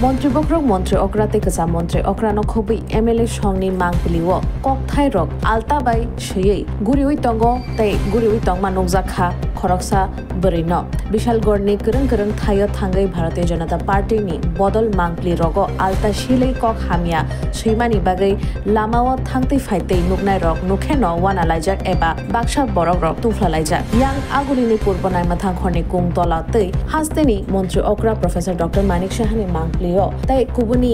মন্ত্রী বখরক মন্ত্রী অগ্রাতে কেজা মন্ত্রী অগ্রানো খুবই এমএলএ সংনি মাংপিলিও ককথাই রক আলতা বাই সইयै গুরিউই তঙ্গ তাই গুরিউই তংমা নকজাখা খরকসা বরিন বিশালগড়নি করং করং থাইও থাঙ্গै भारतीय जनता पार्टी नि बदल मांगप्ली रग आलता शिलै कक हामिया सैमानि बागै लामाव थांतै फाइतै नुकनाय रक नुखेन वाना लाइजाक एबा बाक्सा बरक रक तुफला लाइजाक यां आगुलिनि पूर्व नायमाथां खरनि कुं तलातै हास्तेनि मन्त्री अग्रा प्रोफेसर डॉक्टर मानिक साहानि मांगप्लियो तै कुबुनि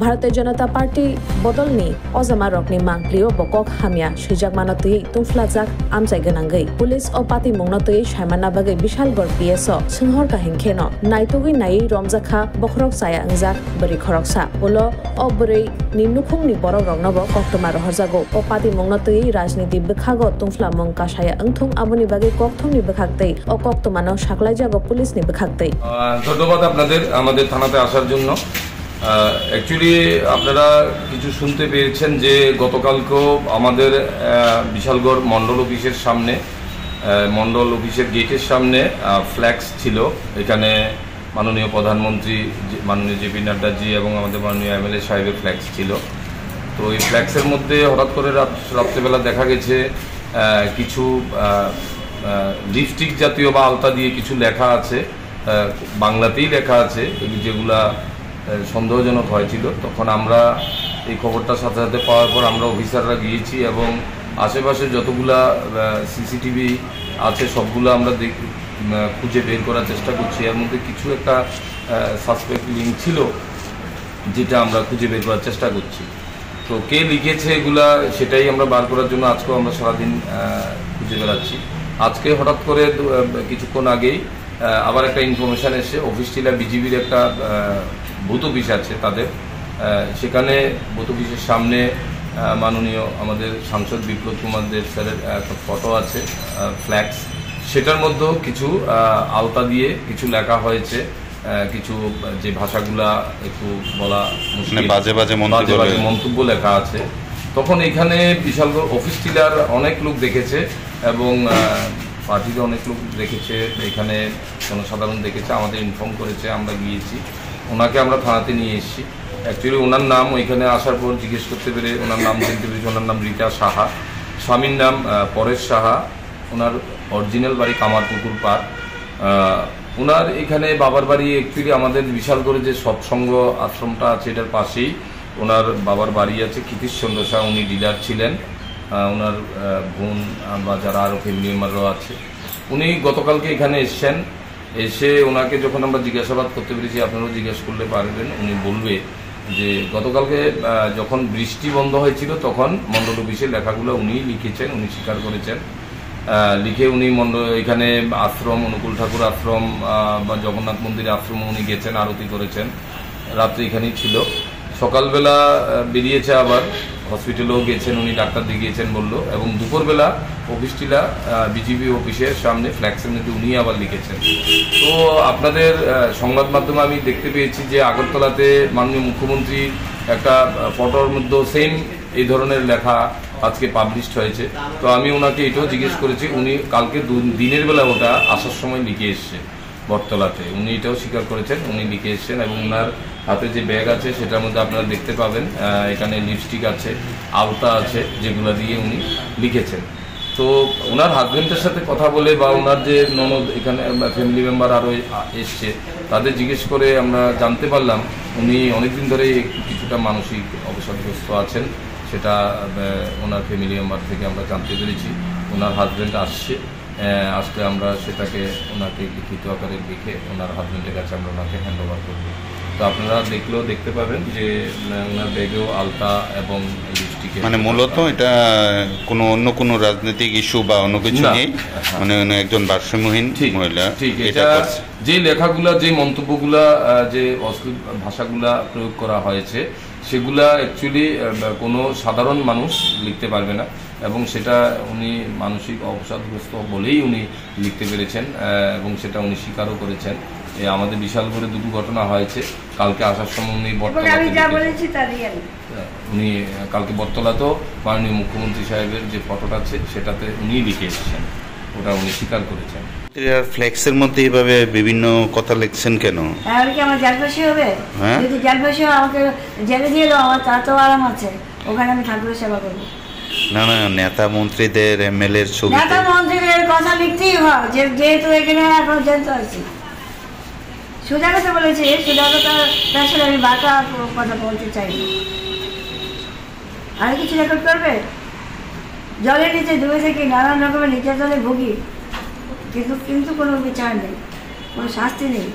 भारतीय जनता पार्टी बदलनि अजमा रकनि मांगप्लियो बकक हामिया सैजाक मानतै तुफला जाक आमसाय गोनांगै पुलिस अ पाति मुंगनतै सायमाना बागै बिशालगढ़ पीएसओ सिंहर काहिंखेन नायतगै नायै रमजाखा बखरक साया अंजाक बरि खरकसा बोलो अ बरै निनुखुंनि बरक रंनबो कक्तमा रहरजागौ अ पाति मुंगनतै राजनीति बखागो तुफला मुं कासाया अंथुं आबुनि बागै कक्तमनि बखागतै अ कक्तमानो साकलायजागो पुलिसनि बखागतै ধন্যবাদ আপনাদের আমাদের থানাতে আসার জন্য। অ্যাকচুয়ালি আপনারা কিছু শুনতে পেয়েছেন যে গতকালকেও আমাদের বিশালগড় মন্ডল অফিসের সামনে মন্ডল অফিসের গেটের সামনে ফ্ল্যাক্স ছিল। এখানে মাননীয় প্রধানমন্ত্রী মাননীয় জেপি নাড্ডাজি এবং আমাদের মাননীয় এমএলএ সাহেবের ফ্ল্যাক্স ছিল। তো এই ফ্ল্যাক্সের মধ্যে হঠাৎ করে রাত্রেবেলা দেখা গেছে কিছু লিপস্টিক জাতীয় বা আলতা দিয়ে কিছু লেখা আছে, বাংলাতেই লেখা আছে, যেগুলা সন্দেহজনক হয়েছিল। তখন আমরা এই খবরটা সাথে সাথে পাওয়ার পর আমরা অফিসাররা গিয়েছি এবং আশেপাশে যতগুলা সিসিটিভি আছে সবগুলো আমরা খুঁজে বের করার চেষ্টা করছি। এর মধ্যে কিছু একটা সাসপেক্ট লিঙ্ক ছিল যেটা আমরা খুঁজে বের করার চেষ্টা করছি। তো কে লিখেছে এগুলা সেটাই আমরা বার করার জন্য আজকেও আমরা সারাদিন খুঁজে বেড়াচ্ছি। আজকে হঠাৎ করে কিছুক্ষণ আগেই আবার একটা ইনফরমেশান এসে অফিস টিলা বিজিবির একটা বুথ অফিস আছে তাদের, সেখানে বুথ অফিসের সামনে মাননীয় আমাদের সাংসদ বিপ্লব কুমার দেব স্যারের একটা ফটো আছে, ফ্ল্যাক্স, সেটার মধ্যেও কিছু আলতা দিয়ে কিছু লেখা হয়েছে, কিছু যে ভাষাগুলা একটু বলা মুশকিল, বাজে বাজে মন্তব্য লেখা আছে। তখন এখানে বিশালগড় অফিস টিলার অনেক লোক দেখেছে এবং পার্টিতে অনেক লোক দেখেছে, এখানে জনসাধারণ দেখেছে, আমাদের ইনফর্ম করেছে, আমরা গিয়েছি, ওনাকে আমরা থানাতে নিয়ে এসেছি। অ্যাকচুয়ালি ওনার নাম ওইখানে আসার পর জিজ্ঞেস করতে পেরে ওনার নাম জানতে পেরেছি। ওনার নাম রীতা সাহা, স্বামীর নাম পরেশ সাহা, ওনার অরিজিনাল বাড়ি কামারপুকুর পাড়। ওনার এখানে বাবার বাড়ি অ্যাকচুয়ালি আমাদের বিশালগড়ে যে সৎসঙ্গ আশ্রমটা আছে এটার পাশেই ওনার বাবার বাড়ি আছে। কীর্তিশচন্দ্র শাহ উনি ডিলার ছিলেন, ওনার বোন বা যারা আরও ফ্যামিলি মেম্বাররাও আছে। উনি গতকালকে এখানে এসছেন, এসে ওনাকে যখন আমরা জিজ্ঞাসাবাদ করতে পেরেছি, আপনারাও জিজ্ঞাসা করলে পারবেন, উনি বলবে যে গতকালকে যখন বৃষ্টি বন্ধ হয়েছিল তখন মন্ডল অফিসের লেখাগুলো উনিই লিখেছেন, উনি স্বীকার করেছেন। লিখে উনি এখানে আশ্রম, অনুকূল ঠাকুর আশ্রম বা জগন্নাথ মন্দির আশ্রম উনি গেছেন, আরতি করেছেন, রাত্রে এখানেই ছিল। সকালবেলা বেরিয়েছে, আবার হসপিটালেও গেছেন, উনি ডাক্তার দেখিয়েছেন বললো, এবং দুপুরবেলা অফিস টিলা বিজিবি অফিসের সামনে ফ্ল্যাক্সের মধ্যে উনি আবার লিখেছেন। তো আপনাদের সংবাদ মাধ্যমে আমি দেখতে পেয়েছি যে আগরতলাতে মাননীয় মুখ্যমন্ত্রী একটা ফটোর মধ্যে সেম এই ধরনের লেখা আজকে পাবলিশড হয়েছে। তো আমি ওনাকে এটাও জিজ্ঞেস করেছি, উনি কালকে দিনের বেলা ওটা আসার সময় লিখে এসছে বটতলাতে, উনি এটাও স্বীকার করেছেন, উনি লিখে এসছেন। এবং ওনার হাতে যে ব্যাগ আছে সেটার মধ্যে আপনারা দেখতে পাবেন এখানে লিপস্টিক আছে, আলতা আছে, যেগুলো দিয়ে উনি লিখেছেন। তো ওনার হাজব্যান্ডের সাথে কথা বলে বা ওনার যে ননদ এখানে ফ্যামিলি মেম্বার আরও এসছে তাদের জিজ্ঞেস করে আমরা জানতে পারলাম উনি অনেকদিন ধরে কিছুটা মানসিক অবসাদগ্রস্ত আছেন। সেটা ওনার ফ্যামিলি মেম্বার থেকে আমরা জানতে পেরেছি। ওনার হাজব্যান্ড আসলে আমরা সেটাকে ওনাকে লিখিত আকারে লিখে ওনার হাজব্যান্ডের কাছে আমরা ওনাকে হ্যান্ড ওভার করব। তো আপনারা দেখলেও দেখতে পাবেন যে ওনার ব্যাগেও আলতা এবং লিপস্টিক, মানে মূলত এটা কোনো অন্য কোনো রাজনৈতিক ইস্যু বা অন্য কিছু নেই, মানে একজন ভারসাম্যহীন মহিলা। ঠিক, এটা যে লেখাগুলা, যে মন্তব্যগুলা, যে অশ্লীল ভাষাগুলা প্রয়োগ করা হয়েছে সেগুলা অ্যাকচুয়ালি কোনো সাধারণ মানুষ লিখতে পারবে না, এবং সেটা উনি মানসিক অবসাদগ্রস্ত বলেই উনি লিখতে পেরেছেন এবং সেটা উনি স্বীকারও করেছেন। আমাদের বিশালগড়ে দুটো ঘটনা হয়েছে। কালকে আসার সময় উনি কালকে বটতলাতেও মাননীয় মুখ্যমন্ত্রী সাহেবের যে ফটোটা আছে সেটাতে উনি লিখে এসেছেন, ওটা উনি স্বীকার করেছেন। মন্ত্রীরা ফ্লেক্সের মধ্যে এইভাবে বিভিন্ন কথা লিখছেন কেন? তাহলে কি আমার জেলবাসী হবে? হ্যাঁ? যদি জেলবাসী হয় আমাকে জেলে দিয়ে দাও, আমার তার তো আরাম আছে, ওখানে আমি ঠাকুরের সেবা করবো। না না, নেতা মন্ত্রীদের এমএলএর ছবি নেতা মন্ত্রীদের কথা লিখতেই হয়, যেহেতু এখানে এখন জেলতে আছি। সোজা কথা বলেছি, সোজা কথা, তার সাথে আমি বাঁকা কথা বলতে চাই না। আর কিছু রেকর্ড করবে? জলের নিচে ডুবে থেকে নানান রকমের নির্যাতনে ভুগি, কিন্তু কোনো বিচার নেই, কোনো শাস্তি নেই।